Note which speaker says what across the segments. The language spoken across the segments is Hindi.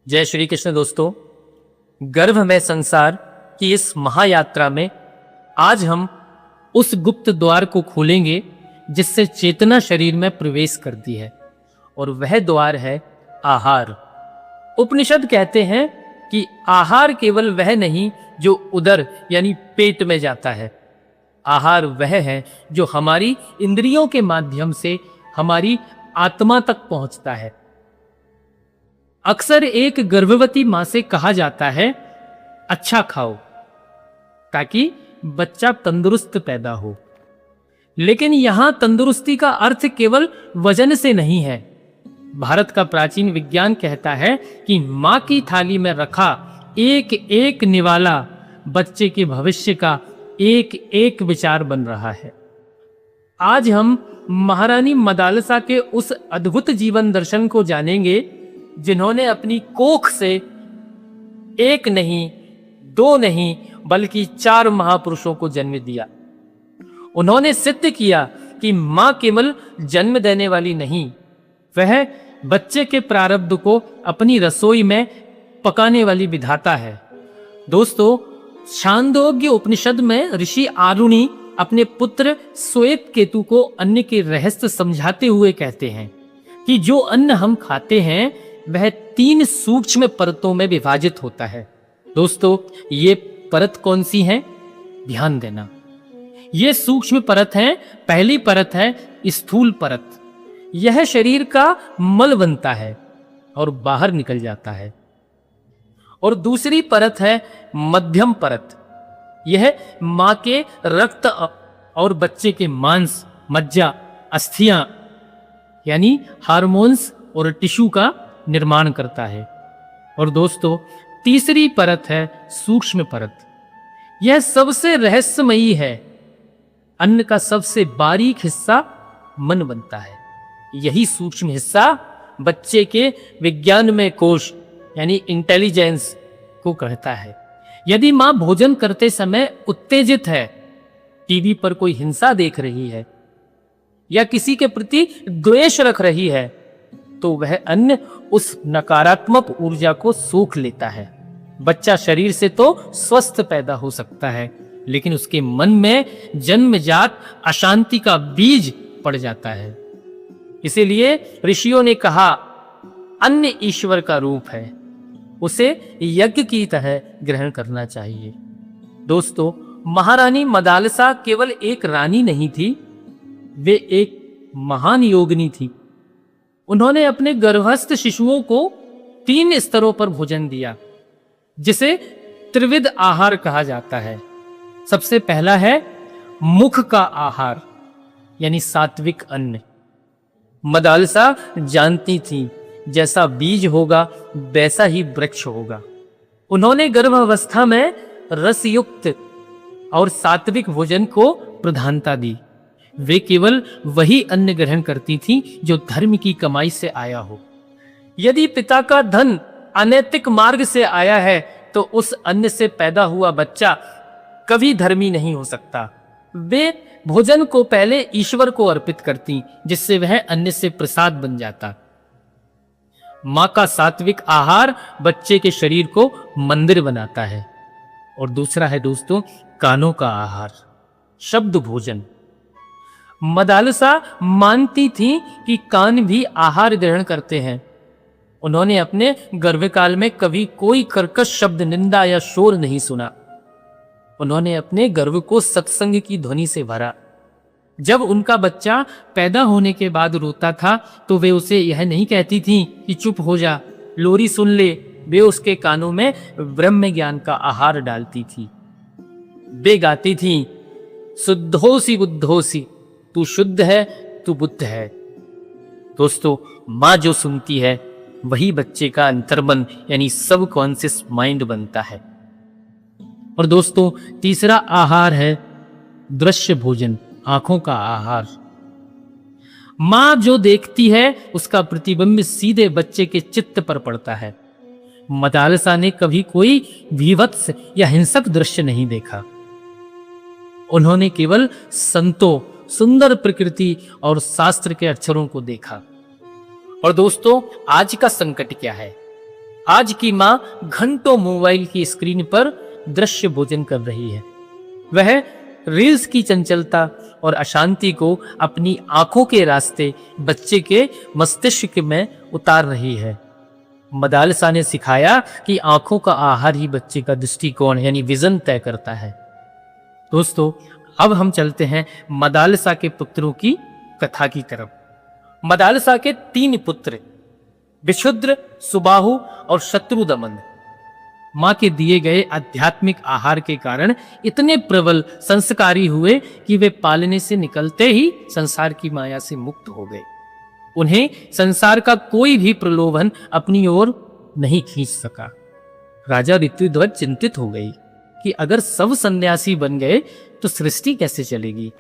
Speaker 1: जय श्री कृष्ण दोस्तों। गर्भ में संसार की इस महायात्रा में आज हम उस गुप्त द्वार को खोलेंगे जिससे चेतना शरीर में प्रवेश करती है, और वह द्वार है आहार। उपनिषद कहते हैं कि आहार केवल वह नहीं जो उदर यानी पेट में जाता है। आहार वह है जो हमारी इंद्रियों के माध्यम से हमारी आत्मा तक पहुंचता है। अक्सर एक गर्भवती मां से कहा जाता है अच्छा खाओ ताकि बच्चा तंदुरुस्त पैदा हो, लेकिन यहां तंदुरुस्ती का अर्थ केवल वजन से नहीं है। भारत का प्राचीन विज्ञान कहता है कि मां की थाली में रखा एक एक निवाला बच्चे के भविष्य का एक एक विचार बन रहा है। आज हम महारानी मदालसा के उस अद्भुत जीवन दर्शन को जानेंगे जिन्होंने अपनी कोख से एक नहीं, दो नहीं, बल्कि 4 महापुरुषों को जन्म दिया। उन्होंने सिद्ध किया कि मां केवल जन्म देने वाली नहीं, वह बच्चे के प्रारब्ध को अपनी रसोई में पकाने वाली विधाता है। दोस्तों, छांदोग्य उपनिषद में ऋषि आरुणि अपने पुत्र श्वेत केतु को अन्न के रहस्य समझाते हुए कहते हैं कि जो अन्न हम खाते हैं वह 3 सूक्ष्म परतों में विभाजित होता है। दोस्तों, ये परत कौन सी है? ध्यान देना। ये सूक्ष्म परत है। पहली परत है स्थूल परत। यह शरीर का मल बनता है और बाहर निकल जाता है। और दूसरी परत है मध्यम परत। यह मां के रक्त और बच्चे के मांस, मज्जा, अस्थियां यानी हार्मोन्स और टिश्यू का निर्माण करता है। और दोस्तों, तीसरी परत है सूक्ष्म परत। यह सबसे रहस्यमयी है। अन्न का सबसे बारीक हिस्सा मन बनता है। यही सूक्ष्म हिस्सा बच्चे के विज्ञानमय कोश यानी इंटेलिजेंस को कहता है। यदि मां भोजन करते समय उत्तेजित है, टीवी पर कोई हिंसा देख रही है या किसी के प्रति द्वेष रख रही है, तो वह अन्न उस नकारात्मक ऊर्जा को सोख लेता है। बच्चा शरीर से तो स्वस्थ पैदा हो सकता है, लेकिन उसके मन में जन्मजात अशांति का बीज पड़ जाता है। इसीलिए ऋषियों ने कहा, अन्न ईश्वर का रूप है, उसे यज्ञ की तरह ग्रहण करना चाहिए। दोस्तों, महारानी मदालसा केवल एक रानी नहीं थी, वे एक महान योगिनी थी। उन्होंने अपने गर्भस्थ शिशुओं को 3 स्तरों पर भोजन दिया, जिसे त्रिविध आहार कहा जाता है। सबसे पहला है मुख का आहार यानी सात्विक अन्न। मदालसा जानती थी जैसा बीज होगा वैसा ही वृक्ष होगा। उन्होंने गर्भावस्था में रसयुक्त और सात्विक भोजन को प्रधानता दी। वे केवल वही अन्न ग्रहण करती थी जो धर्म की कमाई से आया हो। यदि पिता का धन अनैतिक मार्ग से आया है तो उस अन्न से पैदा हुआ बच्चा कभी धर्मी नहीं हो सकता। वे भोजन को पहले ईश्वर को अर्पित करती, जिससे वह अन्न से प्रसाद बन जाता। मां का सात्विक आहार बच्चे के शरीर को मंदिर बनाता है। और दूसरा है दोस्तों कानों का आहार, शब्द भोजन। मदालसा मानती थी कि कान भी आहार ग्रहण करते हैं। उन्होंने अपने गर्भकाल में कभी कोई कर्कश शब्द, निंदा या शोर नहीं सुना। उन्होंने अपने गर्भ को सत्संग की ध्वनि से भरा। जब उनका बच्चा पैदा होने के बाद रोता था तो वे उसे यह नहीं कहती थी कि चुप हो जा, लोरी सुन ले। वे उसके कानों में ब्रह्म ज्ञान का आहार डालती थी। वे गाती थी, शुद्धोसी बुद्धोसी, तू शुद्ध है, तू बुद्ध है। दोस्तों, मां जो सुनती है वही बच्चे का अंतर्मन यानी सब कॉन्शियस माइंड बनता है। और दोस्तों, तीसरा आहार है दृश्य भोजन, आंखों का आहार। मां जो देखती है उसका प्रतिबिंब सीधे बच्चे के चित्त पर पड़ता है। मदालसा ने कभी कोई भीभत्स या हिंसक दृश्य नहीं देखा। उन्होंने केवल संतों, सुंदर प्रकृति और शास्त्र के अक्षरों को देखा। और दोस्तों, आज का संकट क्या है? आज की माँ घंटों मोबाइल की स्क्रीन पर दृश्य भोजन कर रही है। वह रील्स की चंचलता और अशांति को अपनी आंखों के रास्ते बच्चे के मस्तिष्क में उतार रही है। मदालसा ने सिखाया कि आंखों का आहार ही बच्चे का दृष्टिकोण यानी विजन तय करता है। दोस्तों, अब हम चलते हैं मदालसा के पुत्रों की कथा की तरफ। मदालसा के 3 पुत्र विशुद्र, सुबाहु और शत्रुदमन मां के दिए गए आध्यात्मिक आहार के कारण इतने प्रबल संस्कारी हुए कि वे पालने से निकलते ही संसार की माया से मुक्त हो गए। उन्हें संसार का कोई भी प्रलोभन अपनी ओर नहीं खींच सका। राजा ऋतुध्वज चिंतित हो गई कि अगर सब सन्यासी बन गए तो सृष्टि कैसे चलेगी।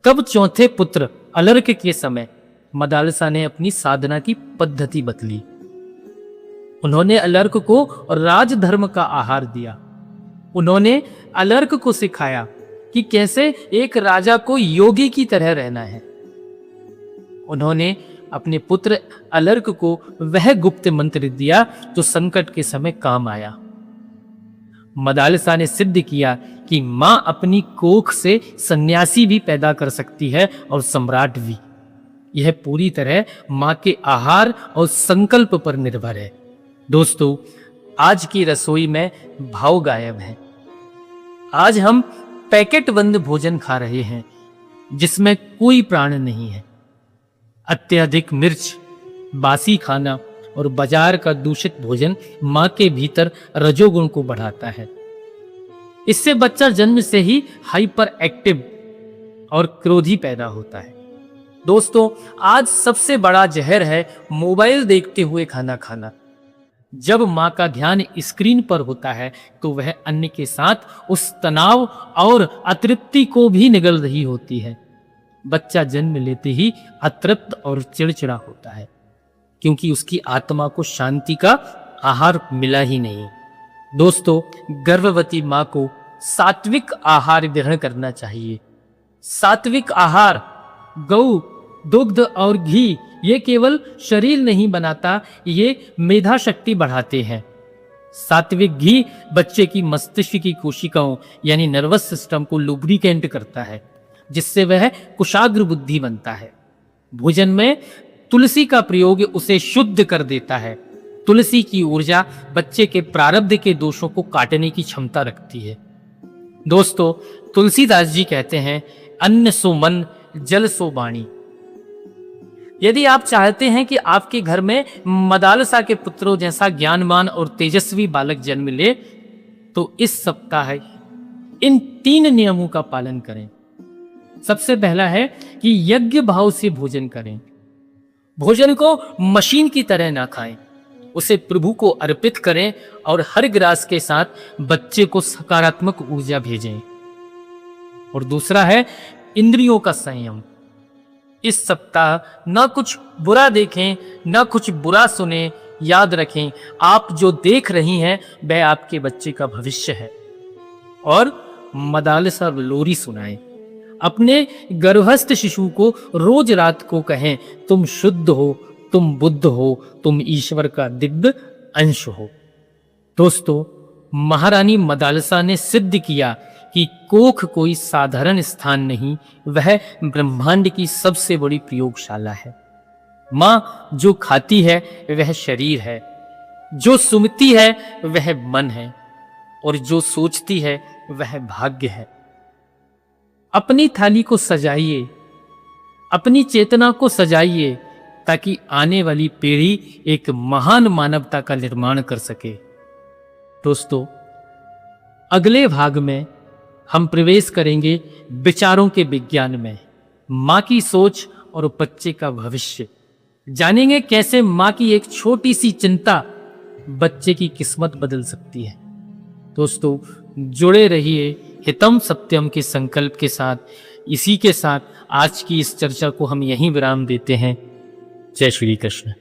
Speaker 1: तब चौथे पुत्र अलर्क के समय मदालसा ने अपनी साधना की पद्धति बदली। उन्होंने अलर्क को राजधर्म का आहार दिया। उन्होंने अलर्क को सिखाया कि कैसे एक राजा को योगी की तरह रहना है। उन्होंने अपने पुत्र अलर्क को वह गुप्त मंत्र दिया जो संकट के समय काम आया। मदालसा ने सिद्ध किया कि मां अपनी कोख से सन्यासी भी पैदा कर सकती है और सम्राट भी। यह पूरी तरह मां के आहार और संकल्प पर निर्भर है। दोस्तों, आज की रसोई में भाव गायब है। आज हम पैकेट बंद भोजन खा रहे हैं जिसमें कोई प्राण नहीं है। अत्यधिक मिर्च, बासी खाना और बाजार का दूषित भोजन मां के भीतर रजोगुण को बढ़ाता है। इससे बच्चा जन्म से ही हाइपर एक्टिव और क्रोधी पैदा होता है। दोस्तों, आज सबसे बड़ा जहर है मोबाइल देखते हुए खाना खाना। जब मां का ध्यान स्क्रीन पर होता है तो वह अन्य के साथ उस तनाव और अतृप्ति को भी निगल रही होती है। बच्चा जन्म लेते ही अतृप्त और चिड़चिड़ा होता है क्योंकि उसकी आत्मा को शांति का आहार मिला ही नहीं। दोस्तों, गर्भवती मां को सात्विक आहार ग्रहण करना चाहिए। सात्विक आहार, गौ, दुग्ध और घी ये केवल शरीर नहीं बनाता, ये मेधा शक्ति बढ़ाते हैं। सात्विक घी बच्चे की मस्तिष्क की कोशिकाओं यानी नर्वस सिस्टम को लुब्रिकेंट करता है, जिससे वह कुशाग्र बुद्धि बनता है। भोजन में तुलसी का प्रयोग उसे शुद्ध कर देता है। तुलसी की ऊर्जा बच्चे के प्रारब्ध के दोषों को काटने की क्षमता रखती है। दोस्तों, तुलसीदास जी कहते हैं, अन्न सो मन, जल सो वाणी। यदि आप चाहते हैं कि आपके घर में मदालसा के पुत्रों जैसा ज्ञानवान और तेजस्वी बालक जन्म ले, तो इस सप्ताह इन 3 नियमों का पालन करें। सबसे पहला है कि यज्ञ भाव से भोजन करें। भोजन को मशीन की तरह ना खाएं, उसे प्रभु को अर्पित करें और हर ग्रास के साथ बच्चे को सकारात्मक ऊर्जा भेजें। और दूसरा है इंद्रियों का संयम। इस सप्ताह न कुछ बुरा देखें, न कुछ बुरा सुने। याद रखें, आप जो देख रही हैं वह आपके बच्चे का भविष्य है। और मदालसा लोरी सुनाएं। अपने गर्भस्थ शिशु को रोज रात को कहें, तुम शुद्ध हो, तुम बुद्ध हो, तुम ईश्वर का दिव्य अंश हो। दोस्तों, महारानी मदालसा ने सिद्ध किया कि कोख कोई साधारण स्थान नहीं, वह ब्रह्मांड की सबसे बड़ी प्रयोगशाला है। मां जो खाती है वह शरीर है, जो सुनती है वह मन है, और जो सोचती है वह भाग्य है। अपनी थाली को सजाइए, अपनी चेतना को सजाइए, ताकि आने वाली पीढ़ी एक महान मानवता का निर्माण कर सके। दोस्तों, अगले भाग में हम प्रवेश करेंगे विचारों के विज्ञान में, मां की सोच और बच्चे का भविष्य। जानेंगे कैसे मां की एक छोटी सी चिंता बच्चे की किस्मत बदल सकती है। दोस्तों, जुड़े रहिए हितम सत्यम के संकल्प के साथ। इसी के साथ आज की इस चर्चा को हम यहीं विराम देते हैं। जय श्री कृष्ण।